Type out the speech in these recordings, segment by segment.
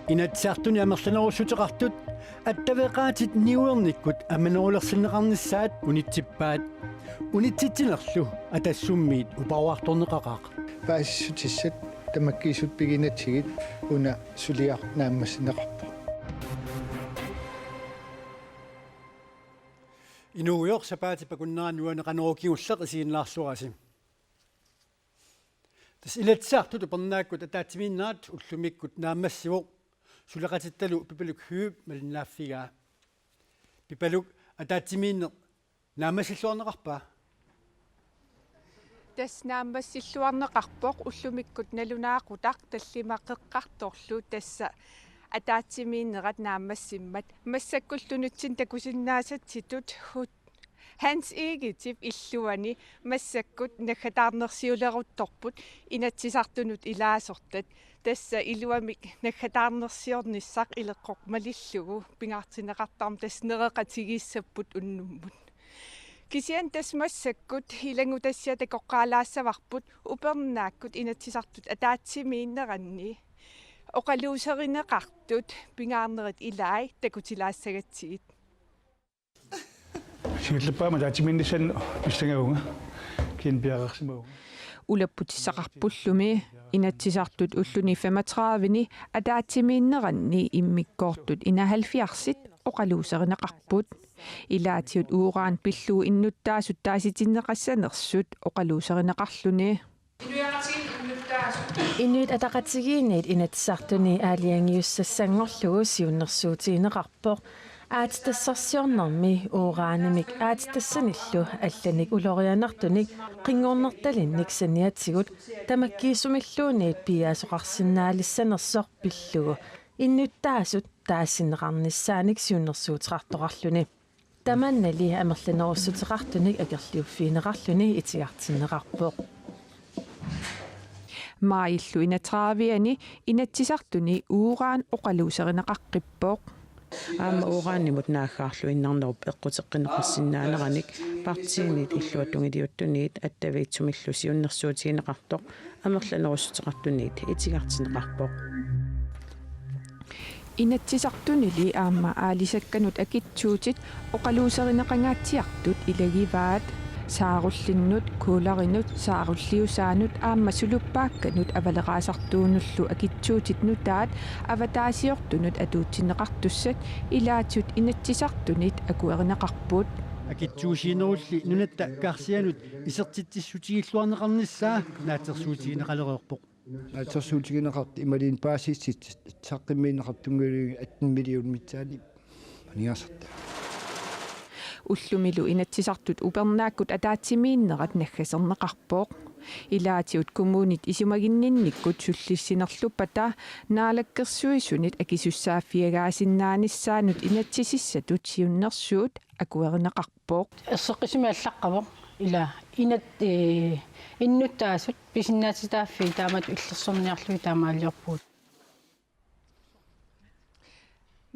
Inatsartuni amerlanerussuteqartut attavеqaatit niuernikkut amanuulersinneqarnissaat unitsippaat unitsitinerlu atassummiit uparuartorneqaqaq paassutissat tamakkiisut piginatsigit una suliaq naammassinneqarpo inuuyorsapaatipakunnaannuaneqanerukigulleq isiinlaarluarasi tas ilatsartut upernaakut ataatimiinnaat ullumikkut naammassivoq suleqatittalu pipaluk hyup malinnaaffigaa pipaluk ataatimiinne naammassilluarneqarpaa tas naammassilluarneqarpoq ullumikkut nalunaaqutaq tallimaqeqqartorlu tassa ataatimiinnerat naammassimmat massakkultunutsin takusinnaasatsitut hut Hans Egetip illuani massakkut naggataarnersiuleruttorput inatsisartunut ilaasortat tassa iluamik naggataarnersiornissaq ileqqoq malillugu pingaartineqartarm tasnereqatigissaput unnummut kisian tas massakkut ilangutassia takoqqaalaassavarput upernaakkut inatsisartut ataatimiinneranni oqaluuserineqartut pingaarnerit ilai takutilaassagatigit Singapore taatiminnissan pissangauga kiinpiaqersimaguga ulapputisaqarpullumi inatsisartut ulluni 35ni ataatimiinneranni immikkoortut ina 70arsit oqaluuserineqarput ilaatiut uuraan pilluu innuttaasut taasitinneqassanersut oqaluuserineqarluni Inuit ataqatigiinniit inatsisartuni aaliangiussassanngorlugu siunnersuutiineqarpoq aatitassarsiornermi uuraanimik aatitassanillu allanik ulorianartunik qingornertalinnik saniatsigut tamakkiisumilluuniit piaasoqarsinnaalissanersoq pillugu innuttaasut taassinneqarnissaanik siunnersuutiqartoqarluni tamannali amerlanerussuteqartunik akerliuffiineqarluni itigartinneqarpoq maillu inatraaviani inatsisartuni uuraan oqaluuserineqaqqippoq аама урааннимут нааггаарлу иннарнеруп эққутеққинеқарсиннаанераник партиинит иллуатунгилиуттуниит аттавиитсумиллу сиуннерсуутиинеқартоқ амерланеруссутеқартуниит итигартинеқарпоқ inatsisartunili aama aalisakkanut akitsuutit oqaluuserineqangaatiartut iлагиваат сааруллиннут кууларинут сааруллиусаанут аама сулуппаакканут авалераасартууннуллу акитсуутит нутаат аватаасиортунут атуутсинеқартуссат илаатсут инатсисартунит акуеринеқарпут акитсуусиинерулли нунатта карсианут исертиттиссутигиллуарнеқарнissaа наатерсуутигинеқалереерпоқ наатерсуутигинеқарт ималин паасиссит саққиммиинеқартунгулиги 18 миллион митсаани аниарсарта уллумилу inatsisartut upernaakut ataatimiinnerat naggasерneqarpoq ilaatiut kommunit isumagиннинниккут суллиссинерлуппата наалаккерсуисунит акисуссааффиагааsinnaanissaanut inatsisissatut siunnersuut akuerinеqarpoq эссеққисимааллаққавоқ ила инат иннуттаасут писиннаатитааффи таамат иллерсорниарлуи таамаалиорпуут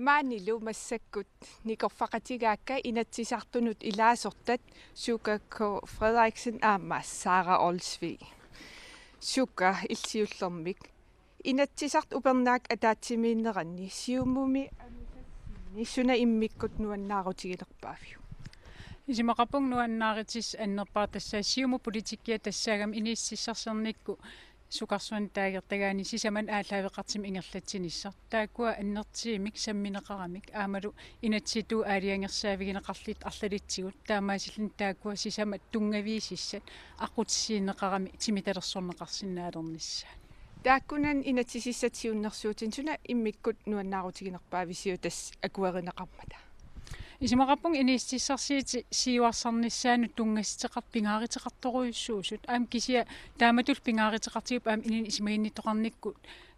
маанилу массаккут никорфақатигаакка inatsisartunut илаасортат сукакко Фредериксен аамаас Сара Олсви сука илсиуллермик inatsisart упернаак атаатсимииннеранни сиуммуми ниссуна иммиккут нуаннаарутигилерпаафиу исимақапунг нуаннааритис аннерпаа тассаа сиуму политиккиа тассаагам инииссиссарсерникку сукарсуан таагертагаани сисаман аалаавеқартим ингерлатсиниссар тааккуа аннертиимик самминеқарамик аамалу инатситу аалиангерсаавигинеқарлит арлалитсигут таамаасиллин тааккуа сисамат тунгавиисиссат аққутсиинеқарами тимиталерсорнеқарсинаалернissaа тааккунан инатсисиссатсиуннэрсуутин суна иммиккут нуаннаарутигинерпаависиу тас акуеринеқармата исимақаппунг инииссиссарсиити сиуарсарнissaanu тунгасситеқар пингааритеқарторуйуссуусут аам кисия тааматул пингааритеқартигуп аам инин исимагинниттоқарникку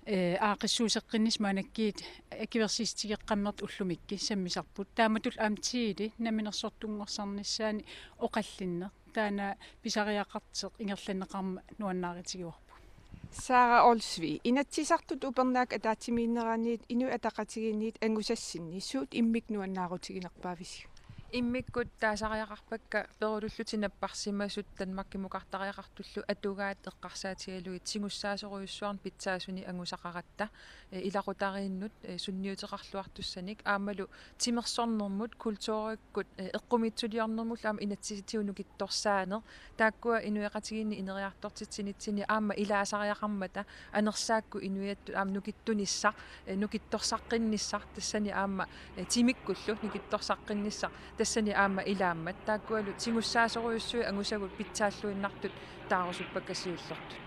аақиссуусеққиннис маанаккиит акиверсистигеққаммерт уллумикки саммисарпут тааматул аам тиили наминерсортунгорсарнissaани оқаллинне таана писариақартеқ ингерланеқарма нуаннааритигуарпу Сара Олсви inatsisartut upernaak ataatimiinneraniit ину атақатигиниит ангусассинни суут иммик нуаннаарутигинерпаависиу иммиккут таасариақарпакка перулуллутинаппарсимасут танмаккимукартариақартуллу атугаат эққарсаатигалуит сигуссаасоруйуссуарн питсаасуни ангусақаратта илақутарииннут сунниутеқарлуартуссаник аамалу тимерсорнэрмут культууриккут эққумитсулиарнэрмул аама инатсиситиуну китторсаанер тааккуа инуяқатигинни инериартортитсинитсини аама илаасариақармата анерсаакку инуятту аама нукиттуниссақ нукитторсаққинниссар тассани аама тимиккуллу нукитторсаққинниссар тассани аама илааммат тааккуалу тигуссаасоруйуссуи ангусагут питсааллуиннартут таарусуппаккасиуллертут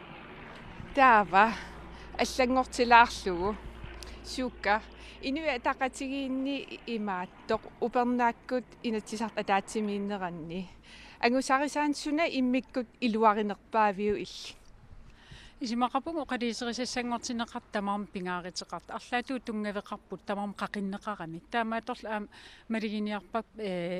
таава аллангортилаарлугу сукка инуя тақатигиинни имааттоқ упернааккут инатсисарт атаатсимииннеранни ангусарисаансуна иммиккут илуаринерпаавиу илли исимақапугу оқалиисерисассангортинеқар тамарм пингааритеқарт арлаатуу тунгавеқарпут тамарм қақиннеқарами таамааторла аам малигиниарпак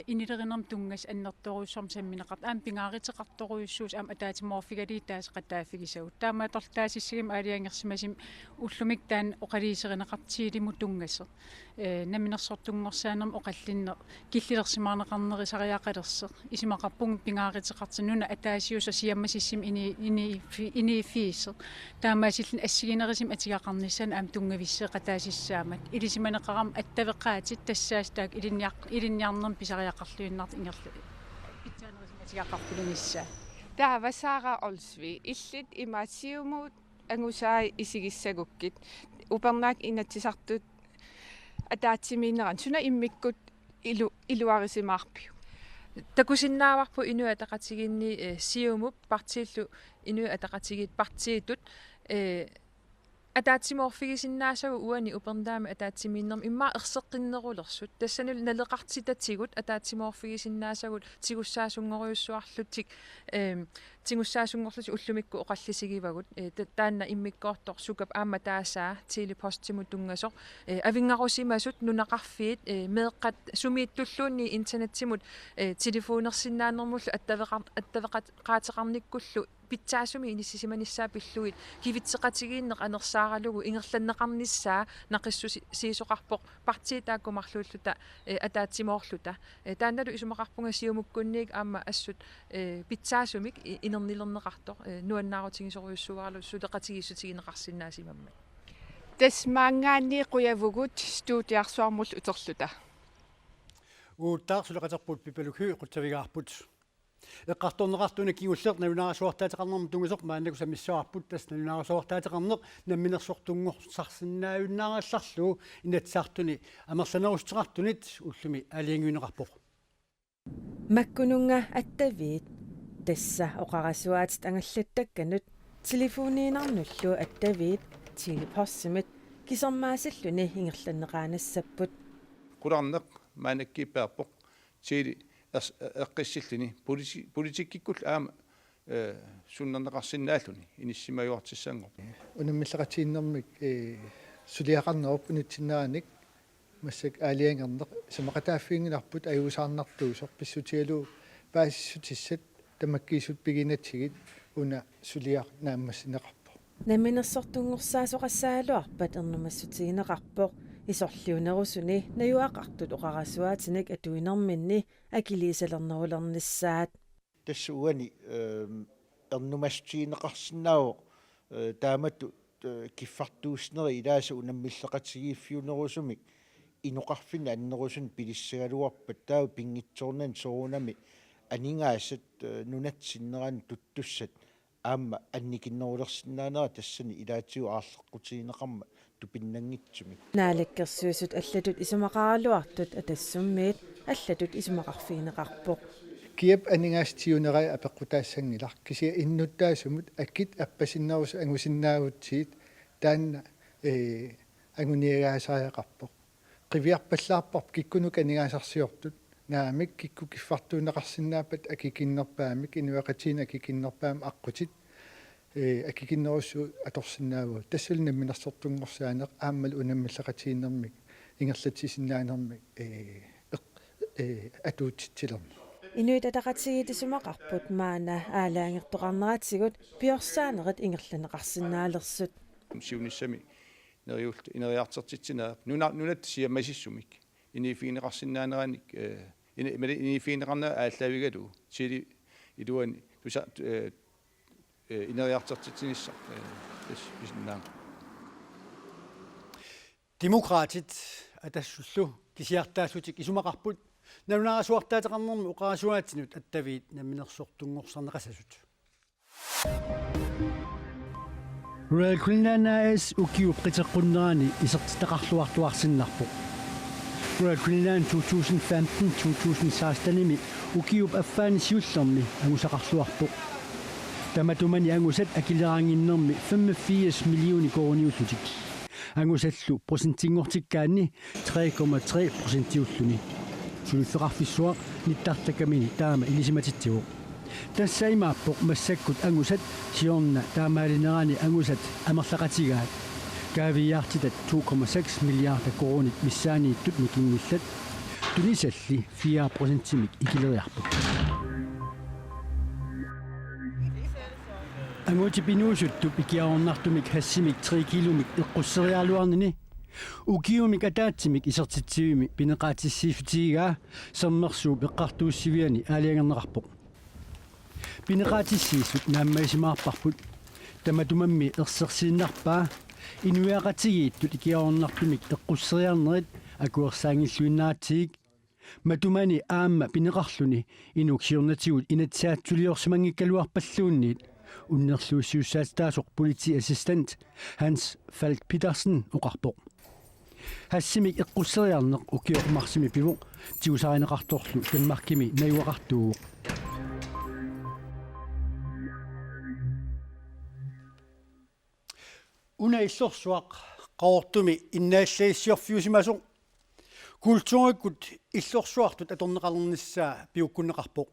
инилеринерм тунгас аннерторуйссорм самминеқарт аам пингааритеқарторуйуссуус аам атаатиморфигали таас қатаафигисагут таамааторла таасиссагим аалиангерсимасим уллумик таан оқалиисеринеқартиилиму тунгассе наминерсортунгорсаанерм оқаллинне киллилерсимаарнеқарнерисариақалерсе исимақаппугу пингааритеқартинуна атаасиуса сиаммасиссим ини фиис таамаасиллин ассигинерисим атигақарнissan аам тунгависсee qataasissaamат илисиманеқарам аттавеқаатит тассаастаак илинниарнерм писариақарлуиннарт ингерли питсаанерисим атигақарпулунissaa таавасаара олсви иллит имаатсиумут ангусаа исигиссагуккит упернаак инатсисартут атаатсимиинеран суна иммиккут илуарисимаарпиу такусиннааварпу инуа атақатигинни сиумуп партииллу инуа атақатигит партиитут атаатсиморфигисиннаасагу уани упернаами атаатсимииннерм иммаа ерсеққиннерулерсут тассанул налеқартитатигут атаатсиморфигисиннаасагут тигуссаасунгориуссуарлутик тигуссаасунгорлути уллумикку оқаллисигивагут таанна иммиккоортор сукап аама таасаа телепостиму тунгасо авингарусимасут нунақарфиит меэққат сумииттуллуунни интернеттимут телефонерсиннаанермуллу аттавеқат qaatеқарниккуллу питсаасуми иниссисиманиссаа пиллуит кивитсеқатигииннеқ анерсааралугу ингерланнеқарниссаа нақиссу сиисоқарпоқ партиитааккумарлууллута атаатсимоорлута таанналу исумақарпунга сиумуккунниик аама ассут питсаасумик инернилернеқартоқ нуаннаарутигисоруйуссуаралу сулеқатигиссутигинеқарсинаасимамма тасмаангаанни қуявугут студиарсуармул утерлута уутаар сулеқатерпут пипалукхи қутсавигаарпут эққарторнеқартуна киуллерт навинаарасуартаатеқарнерм тунгусоқ мааннаку самиссуарпут тас навинаарасуартаатеқарнеқ намминерсортунгорсарсиннааюннааралларлу инатсаартуни амерланерустеқартунит уллуми алиангуинеқарпоқ маккунунга аттавиит тасса оқарасуаатит ангаллаттакканут телефониинарнуллу аттавиит тилипарсимит кисермаасаллуни ингерланнеқаанассаппут qulарнеқ маанаккипааппоқ тили эққиссиллини политиккиккул аама суннернеқарсинааллуни иниссимаюартиссаангор унаммиллеқатииннэрмик сулиақарнеруп унитсинааник массак аалиангернеқ самақатааффиингиларпут аюусаарнартуусор писсутигалу паассутиссат тамаккиисут пигинатсигит уна сулиақ нааммассинеқарпо наминерсортунгорсаасоқассаалуарпат ернумассутигинеқарпоқ исорлиунерусуни наюақартут оқарасуаатинак атуинерминни акилисалернерулерниссаат тассуани ернумассутигинеқарсинаавоқ таамату киффартууснери илааса унаммиллеқатигииффиунерусумик инуқарфина аннерусун пилиссагалуарпат таа пингитсоорнан соорунами анингаасат нунатсиннеран туттуссат аама анникиннерулерсинаанера тассани илаатиу аарлеққутигинеқарма тупиннангитсуми наалаккерсуусут аллатут исумақаралуартут атассуммиит аллатут исумақарфиинеқарпоқ киап анингаастиунерай апеққутаассангилар кися иннуттаасумут аккит аппасиннерус ангусиннаагутсиит таанна ангуниагаасааяқарпоқ қивиарпаллаарпарп киккунук анингаасарсиортут наамик кикку киффартуунеқарсинаапат акикиннерпаамик инуақатиина акикиннерпаам аққутит акикиннеруссу аторсинааву тассална минерсортунгорсаанеқ ааммал унаммиллеқатииннэрмик ингерлатсисиннаанермик атуутситсилерна инуит атақатигитисумақарпут маана аалаангертоқарнератсигут пиорсаанерит ингерланеқарсинаалерсут сиунissami нериулт инериартертитсинаа нунат сиаммасиссумик инифигинеқарсинаанераник ini fiineqarna ааллавигалу сили илуани туса инериартертитинисса бисиннаам демократит атассуллу кисиартаассутик исумақарпут нанунарасуартаатеқарнэрми уқарасуаатинут аттавиит намминерсортунгорсарнеқасасут Royal Queensland ukiup qiteqqunnerani isertitaqarluartuarsinnarpo Royal Queensland 2015-2016 ukiup affaani siullermi angusaqarluarpo tamatumani angusat akileraanginnermi 85 millioni koroniullutik angusallu prosentingortikkaanni 3,3% ulluni sulufeqarfissua nittartakamini taama ilisimatittigu тассаймааппоқ массаккут ангусат сиорна таамаалинерани ангусат амерлақатигаат кавиартитат 2,6 миллиарда коронит миссаанииттут микингуллат тунисалли 4%-мик икилериарпут ангути пинуусутту пикиаорнартумик хассимик 3 киломик эққуссериарлуарнини укиумик атаатсимик исертитсивими пинеқаатиссиифтигаа сэрмерсуу пеққартууссивиани аалиангернеқарпоқ пинеқаатиссиисут нааммаисимаарпарпут таматумамми ерсерсииннарпаа инуиақатигииттут икиаорнартумик эққуссериарнерит акуерсаангиллуиннаатигик матумани аама пинеқарлуни инуксиорнатигут инатсаатсулиорсимангиккалуарпаллуунниит уннерлуиссиуссаатаасоқ полити ассистент Hans Falk Petersen уқарпоқ хассимик эққуссериарнеқ укиормарсими пивоқ тиусаринеқарторлу танмаркими наюақартуу Una иллорсуақ qaortumi innaallaissiorfiusimasoq kultuurikkut иллорсуартут аторнеқалернissaa piukkunneqarpoq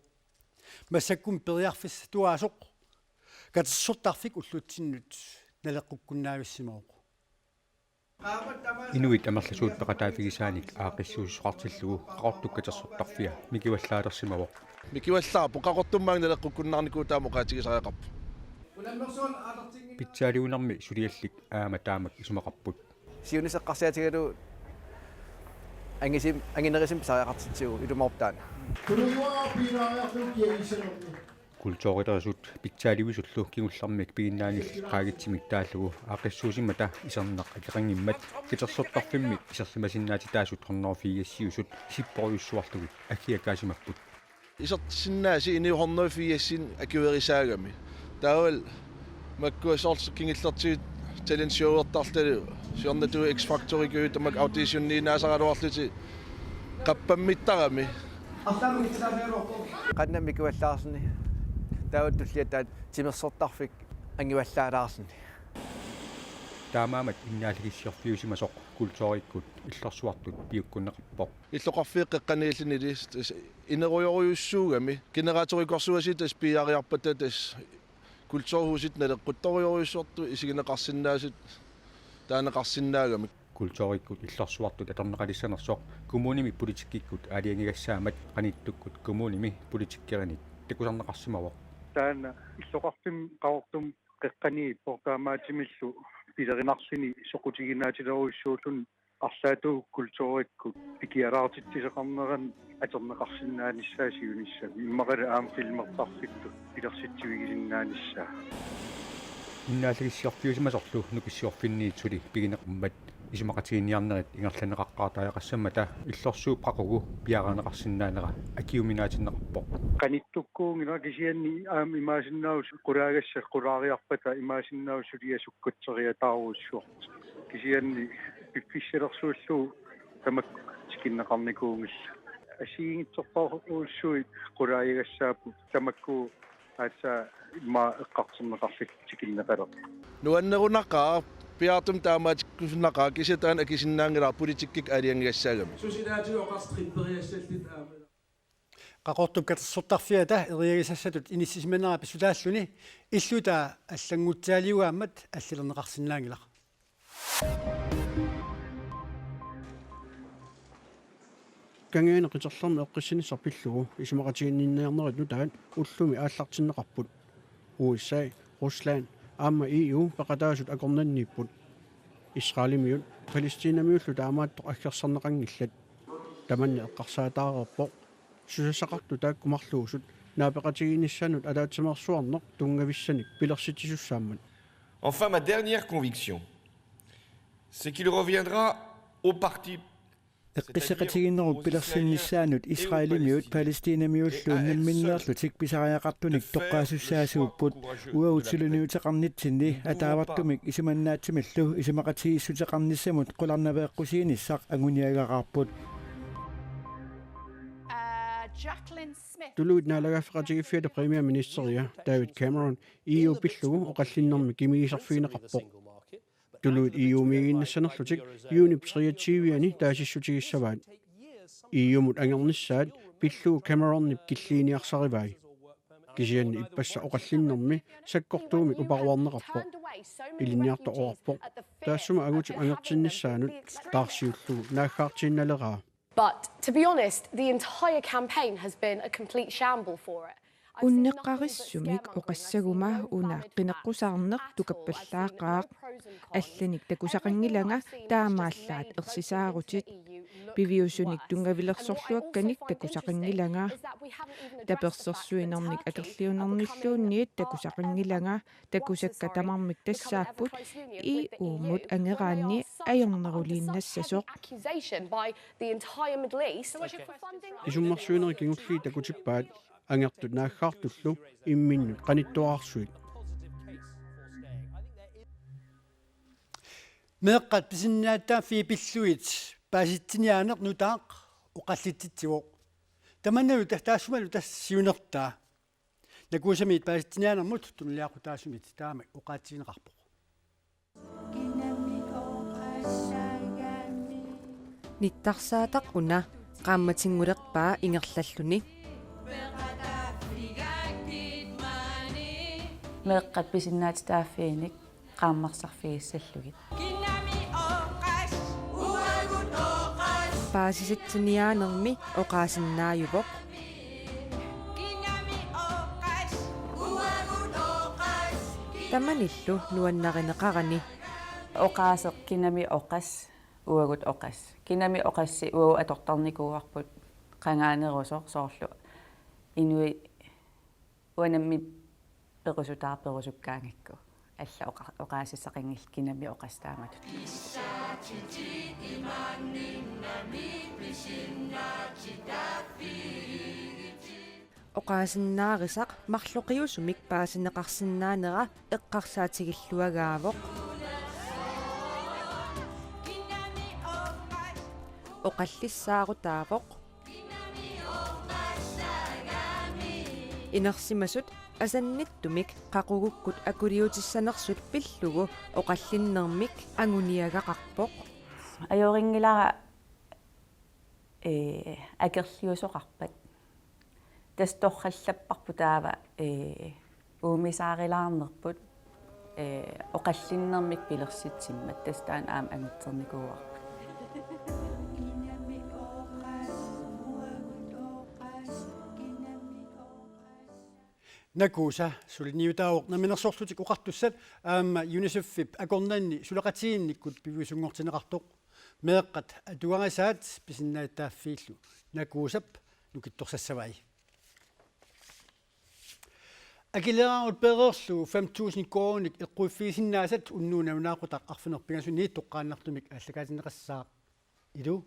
массаккум периарфис туаасоқ катсортарфик уллутсиннут налеққуккуннаависсимаоқ Inuit амерласуут пеқатаафигисааник аақиссуусоқартиллугу qaortukkatersortarfia mikivallaalersimawoq mikivallaapo qaqortummaang налеққуккуннаарникуу таамоқаатигисариақарпу питсаалиунарми сулиаллик аама таамак исумақарпут сиунисеққарсиатигалу ангисим ангинерисим сариақартитсигу илумаортаана культуурилерисут питсааливисуллу кигуллармик пигиннаанилли қаагитсимик тааллугу аақиссуусимата исернеқ акеқангиммат китерсортарфиммик исерлимасиннаати таасут хорноофииассиусут сиппориуссуарлугу акиакаасимаппут исертсиннааси иниухорноофииассин акиуерисаагами таавал маккуасоорс кингиллертигит talent showертарлу сиорнату X Factor гуутамак аудишонниинаасагалуарлути қаппаммиттарами qannamikuallaarsini taavattulliataat timersortarfik angivallaalaarsini таамаамат иннаалигиссиорфиусимасоқ культууриккут иллерсуартут пиуккуннеқарпоқ иллоқарфиэққанииллини инеруйоруйуссуугами генерааторикорсуаситас пиариарпататас культуурхусит налеққутториоруйуссуарту исигинеқарсинаасит таанеқарсинаагами культууриккут иллерсуартут аторнеқалиссанерсоқ коммуними политиккиккут аалиангигассаамат қаниттуккут коммуними политиккеринит такусарнеқарсимавоқ таана иллоқарфим қаортум қеққанииппо таамаатимиллу пилеринарсини соқутигинаатилеруйуссуулун арлаату культууриккут пикиалаартитсисеқарнеран атернеқарсинааниссаасиунisса иммақала аам филмертарфитту пилерситсуигилиннааниссаа иннаалигиссиорфиусимасорлу нукиссиорфинниитсули пигинеқармат исумақатигинниарнерит ингерланеқаққаатааяқассамата иллорсуу прақугу пиаранеқарсинаанера акиуминаатиннеқарпоқ каниттуккуунгила кисианни аам имаасиннаус қулаагасса қулаариарпата имаасиннаус сулиасуккутсериатааруussуарт кисианни пипписсалерсууллуу тамак тикиннеқарникуунгилла асиингитсортааруussуит қулааигассаапу тамакку ааса ма эққартернеқарлик тикиннеқалер нуаннерунақаа пиартум таамаатиккусуннақаа кисатаан акисиннаангилар политиккик алиангиассаагами сусинаатиоқарстриппериассаллит аама qaqortup katersortarfiata eriagisassatut inissisimanaraa pissulaalluni illuta allangutsaaliugaammat аллилернеқарсинаангилар кангеэн қитерлэрми эққиссинissarpillugu исумақатигинниинниарнерит нутаан уллуми ааллартиннеқарпут USA Руслан аама EU пеқатаасут акорнанниппут Исраилимиут Палестинамиуллу таамааттоқ аггерсарнеқангиллат таманни эққарсаатаарерпоқ сусасақарту тааккумарлуусут наапеқатигиниссанут алаатсимарсуарнеқ тунгависсаник пилерситисуссааммат. Enfin, ma dernière conviction, c'est qu'il reviendra au parti. эққиссеқатигиннеру пилерсиннissaанут исраилимиут палестинамиуллуун намминнеерлутик писариақартуник тоққаасуссаасууппут уаутсилуниутеқарнитсинни атаавартумик исиманнаатсималлу исимақатигиссутеқарниссамут қуларнавеэққусииниссақ агуниагақарпут тулуит наалагааффеқатигиффиата премиерминистерия Давид Камерон EU пиллугу оқаллиннэрми кимигисарфиинеқарпоқ тулуит EU мигиннассанерлутик юнип 23-ани таасиссутигиссаваат EU-мут ангерниссаат пиллугу Камероннип киллииниарсаривай кисианни иппасса оқаллиннэрми саккортуумик упаруарнеқарпоқ илинниартооқарпоқ таассума агутик ангертинниссаанут таарсиуллугу наахаартиинналераа. But to be honest, the entire campaign has been a complete shamble for it. уннеққариссумик оқассагума унааққинеққусаарнеқ тукаппаллаақаақ алланик такусақангиланга таамааллаат ерсисаарутит пивиусуник тунгавилерсорлуакканик такусақангиланга таперсерсуинерник акерлиунерниллуунниит такусақангиланга такусакка тамармик тассааппут и уумут ангераанни аернерулииннассасоқ исуммарсуинери кингулли такутиппаат ангертут нааххаартуллу имминнут qaниттуарсуит меэккат писиннааттаа фипиллуит пааситсиниаанеқ нутаақ оқаллитситсивоқ таманналу таассумалу тассиунертаа накуусамиит пааситсиниаанермут тунлиақу таассумит таама оқаатсинеқарпоқ ниттарсаатақ уна qaammatsinguleqpaa ingерллаллуни меэккат писиннаатитааффииник qaammarsarfigiссаллугит паасиситсиниаанерми оқаасиннааюпоқ таманиллу нуаннаринеқарани оқаасеқ кинами оқас уагут оқас кинами оқасси уау атортарникууарпут qangaanерусоқ соорлу инуи уанамми перусутаарперусуккаангакку алла оқаасиссақингил кинами оқастааматут оқаасиннаарисақ марлоқиусумик паасинеқарсинаанера эққарсаатигиллуагаавоқ оқаллиссаарутаавоқ инерсимасут асанниттумик қақугуккут акулиутиссанерсут пиллугу оқаллиннэрмик агуниагақарпоқ аёрингилара акерлиусоқарпат тасторхаллаппарпу таава уумисаарилаарнерпут оқаллиннэрмик пилерситсиммат тастаан аама ангутсерникууарпут накуса сулниутаоқ наминерсорлутик оқартуссат аама UNICEF-ип акорнанни сулақатигинниккут пивисунгортинеқартоқ меэққат атуарасаат писиннааттааффииллу накуусап нукитторсассавай акилераут перерлу 5000 кооник эққуиффигисиннаасат уннуунаунаақутақ арфинерпигасуни тоққааннартумик аллагаатинеқассаа илу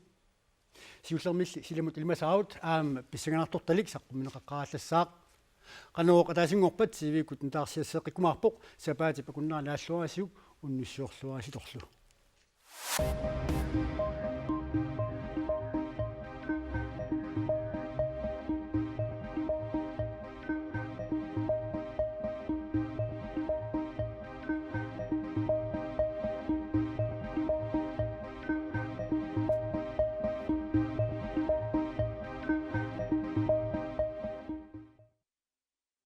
сиуллермилли силамут илмасаут аама писсаганарторталик саққуминеқаққааллассаақ qanooq ataasingorpat sivikut ntaarsiasseeqikkumaarpoq sapaati pakunnaalaаллуарасиук унниссуорлуараситорлу